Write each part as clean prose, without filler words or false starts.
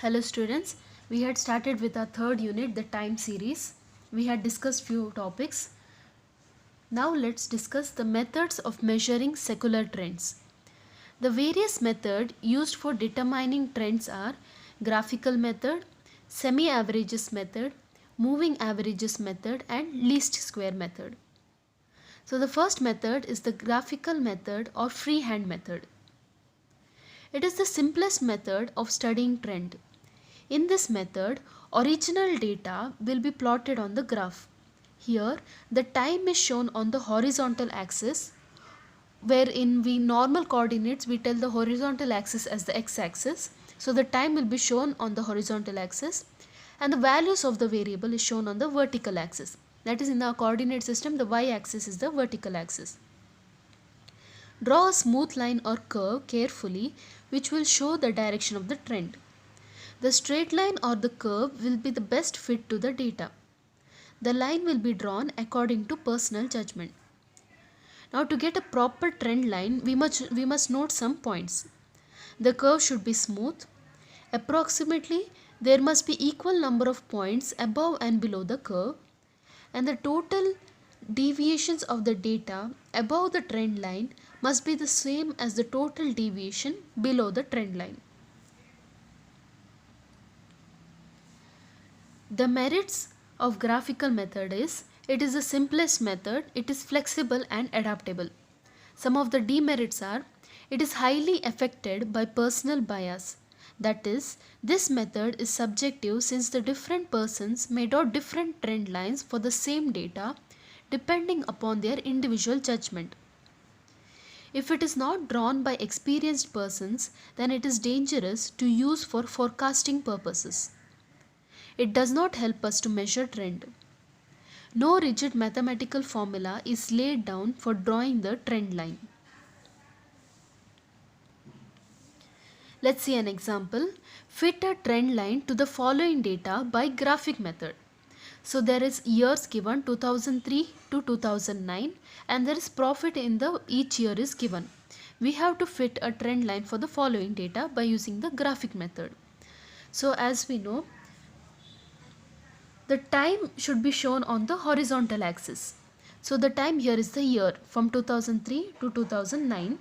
Hello students, we had started with our third unit, the time series. We had discussed few topics. Now let's discuss the methods of measuring secular trends. The various methods used for determining trends are graphical method, semi-averages method, moving averages method and least square method. So the first method is the graphical method or freehand method. It is the simplest method of studying trend. In this method, original data will be plotted on the graph. Here, the time is shown on the horizontal axis, wherein we normal coordinates we tell the horizontal axis as the x-axis. So the time will be shown on the horizontal axis and the values of the variable is shown on the vertical axis. That is, in our coordinate system, the y-axis is the vertical axis. Draw a smooth line or curve carefully which will show the direction of the trend. The straight line or the curve will be the best fit to the data. The line will be drawn according to personal judgment. Now to get a proper trend line, we must note some points. The curve should be smooth. Approximately, there must be equal number of points above and below the curve. And the total deviations of the data above the trend line must be the same as the total deviation below the trend line. The merits of graphical method is, it is the simplest method, it is flexible and adaptable. Some of the demerits are, it is highly affected by personal bias. That is, this method is subjective since the different persons may draw different trend lines for the same data depending upon their individual judgment. If it is not drawn by experienced persons, then it is dangerous to use for forecasting purposes. It does not help us to measure trend. No rigid mathematical formula is laid down for drawing the trend line. Let's see an example. Fit a trend line to the following data by graphic method. So there is years given 2003 to 2009 and there is profit in the each year is given. We have to fit a trend line for the following data by using the graphic method. So as we know, the time should be shown on the horizontal axis. So the time here is the year from 2003 to 2009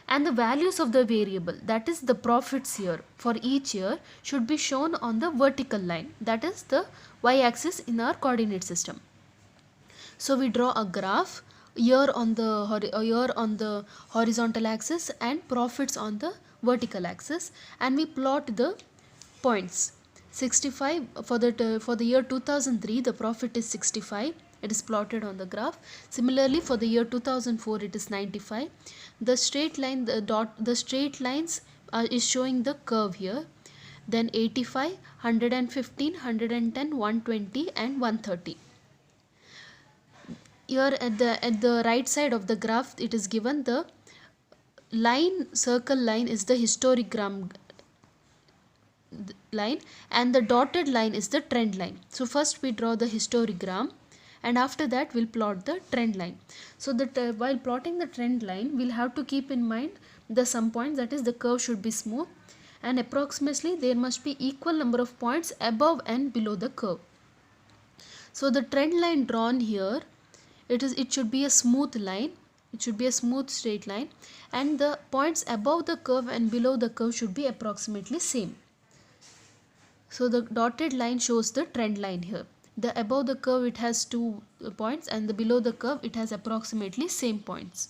and the values of the variable, that is the profits here for each year, should be shown on the vertical line, that is the y-axis in our coordinate system. So we draw a graph, year on the horizontal axis and profits on the vertical axis, and we plot the points. 65 for the year 2003, the profit is 65. It is plotted on the graph. Similarly, for the year 2004, it is 95. The straight line, the straight lines is showing the curve here. Then 85, 115, 110, 120 and 130. Here at the right side of the graph, it is given the line, circle line is the histogram line and the dotted line is the trend line. So first we draw the histogram and after that we'll plot the trend line. So that while plotting the trend line, we'll have to keep in mind the some points, that is the curve should be smooth and approximately there must be equal number of points above and below the curve. So the trend line drawn here, it should be a smooth line, it should be a smooth straight line and the points above the curve and below the curve should be approximately same. So the dotted line shows the trend line here. The above the curve it has 2 points and the below the curve it has approximately same points.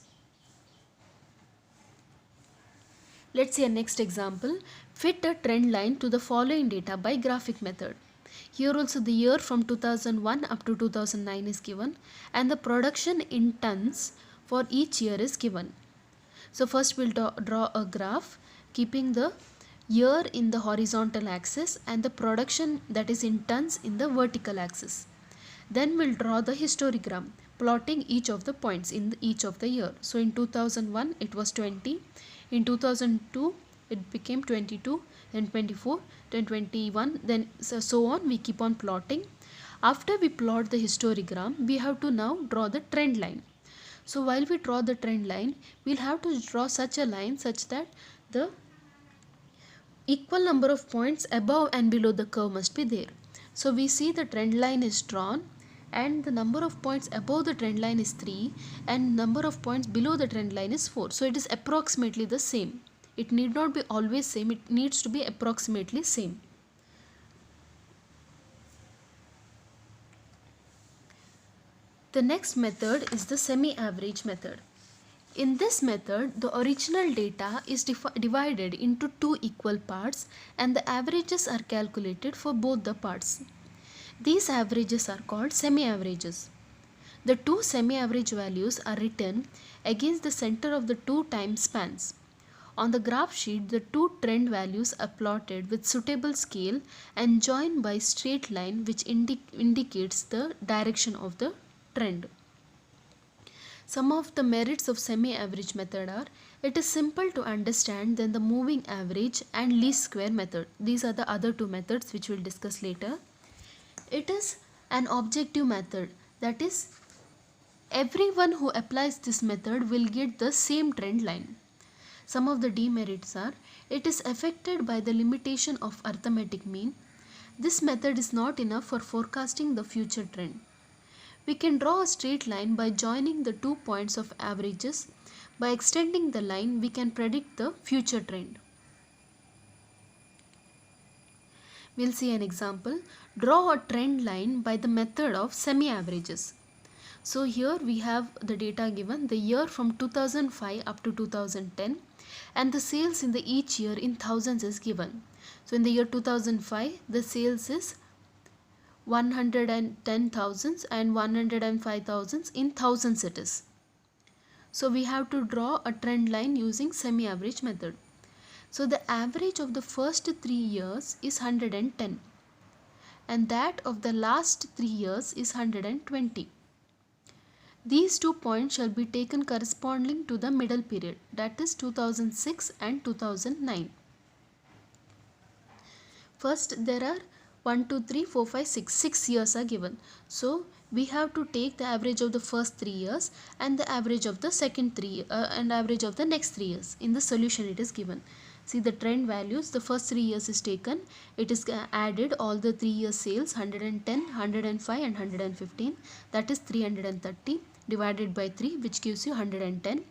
Let's see a next example. Fit a trend line to the following data by graphic method. Here also the year from 2001 up to 2009 is given and the production in tons for each year is given. So first we'll draw a graph keeping the year in the horizontal axis and the production, that is in tons, in the vertical axis. Then we'll draw the histogram plotting each of the points in each of the year. So in 2001 it was 20, in 2002 it became 22, then 24, then 21, then so on, we keep on plotting. After we plot the histogram, we have to now draw the trend line. So while we draw the trend line, we'll have to draw such a line such that the equal number of points above and below the curve must be there. So we see the trend line is drawn and the number of points above the trend line is 3 and number of points below the trend line is 4. So it is approximately the same. It need not be always same, it needs to be approximately same. The next method is the semi-average method. In this method, the original data is divided into two equal parts and the averages are calculated for both the parts. These averages are called semi-averages. The two semi-average values are written against the center of the two time spans. On the graph sheet, the two trend values are plotted with suitable scale and joined by straight line which indicates the direction of the trend. Some of the merits of semi-average method are, it is simple to understand than the moving average and least square method. These are the other two methods which we will discuss later. It is an objective method, that is, everyone who applies this method will get the same trend line. Some of the demerits are, it is affected by the limitation of arithmetic mean. This method is not enough for forecasting the future trend. We can draw a straight line by joining the 2 points of averages. By extending the line, we can predict the future trend. We'll see an example. Draw a trend line by the method of semi-averages. So here we have the data given, the year from 2005 up to 2010 and the sales in the each year in thousands is given. So in the year 2005, the sales is 110,000 and 105,000 in thousands it is. So we have to draw a trend line using semi-average method. So the average of the first 3 years is 110 and that of the last 3 years is 120. These 2 points shall be taken corresponding to the middle period, that is 2006 and 2009. First there are 1, 2, 3, 4, 5, 6. 6 years are given. So we have to take the average of the first 3 years and the average of the second 3 and average of the next 3 years. In the solution it is given. See the trend values, the first 3 years is taken. It is added all the 3 year sales 110, 105 and 115, that is 330 divided by 3 which gives you 110,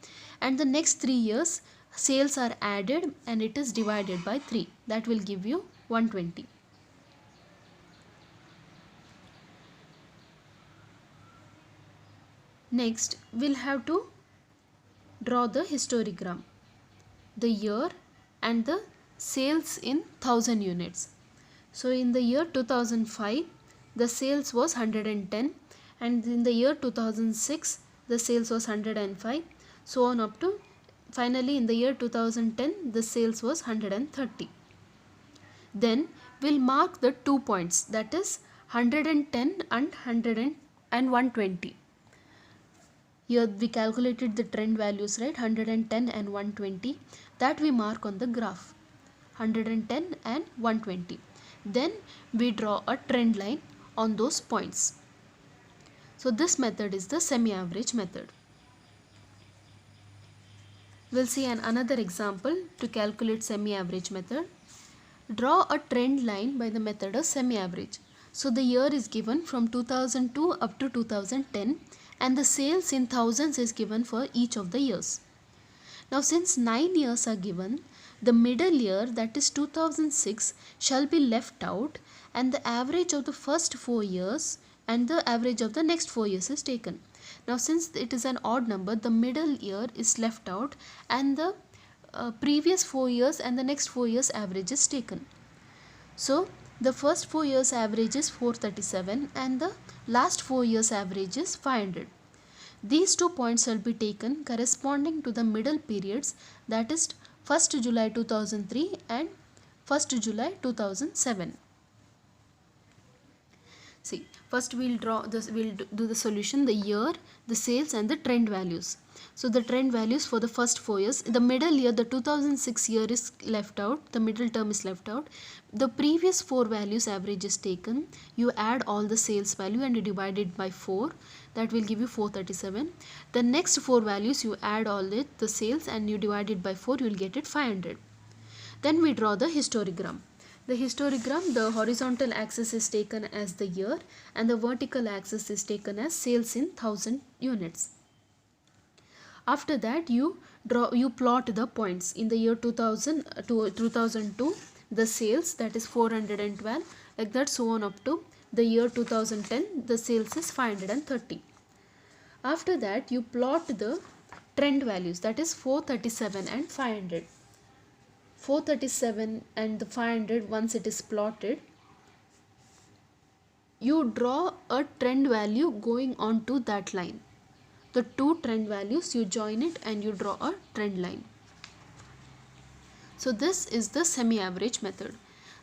and the next 3 years sales are added and it is divided by 3, that will give you 120. Next, we'll have to draw the histogram, the year and the sales in 1000 units. So in the year 2005, the sales was 110 and in the year 2006, the sales was 105, so on up to finally in the year 2010, the sales was 130. Then we'll mark the 2 points, that is 110 and 120. Here we calculated the trend values, right? 110 and 120, that we mark on the graph, 110 and 120. Then we draw a trend line on those points. So this method is the semi-average method. We'll see another example to calculate semi-average method. Draw a trend line by the method of semi-average. So the year is given from 2002 up to 2010 and the sales in thousands is given for each of the years. Now since 9 years are given, the middle year, that is 2006, shall be left out and the average of the first 4 years and the average of the next 4 years is taken. Now since it is an odd number, the middle year is left out and the previous 4 years and the next 4 years average is taken. So the first 4 years average is 437 and the last 4 years average is 500. These 2 points shall be taken corresponding to the middle periods, that is 1st July 2003 and 1st July 2007. See, first we'll draw this, we'll do the solution, the year, the sales and the trend values. So the trend values for the first 4 years, the middle year, the 2006 year is left out, the middle term is left out. The previous 4 values average is taken, you add all the sales value and you divide it by 4, that will give you 437. The next 4 values you add all the sales and you divide it by 4, you will get it 500. Then we draw the histogram. The histogram, the horizontal axis is taken as the year and the vertical axis is taken as sales in 1000 units. After that you plot the points. In the year 2000 to 2002, the sales, that is 412, like that, so on up to the year 2010, the sales is 530. After that you plot the trend values, that is 437 and 500. 437 and the 500, once it is plotted, you draw a trend value going on to that line. The two trend values, you join it and you draw a trend line. So this is the semi-average method.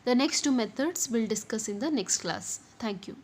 The next two methods we'll discuss in the next class. Thank you.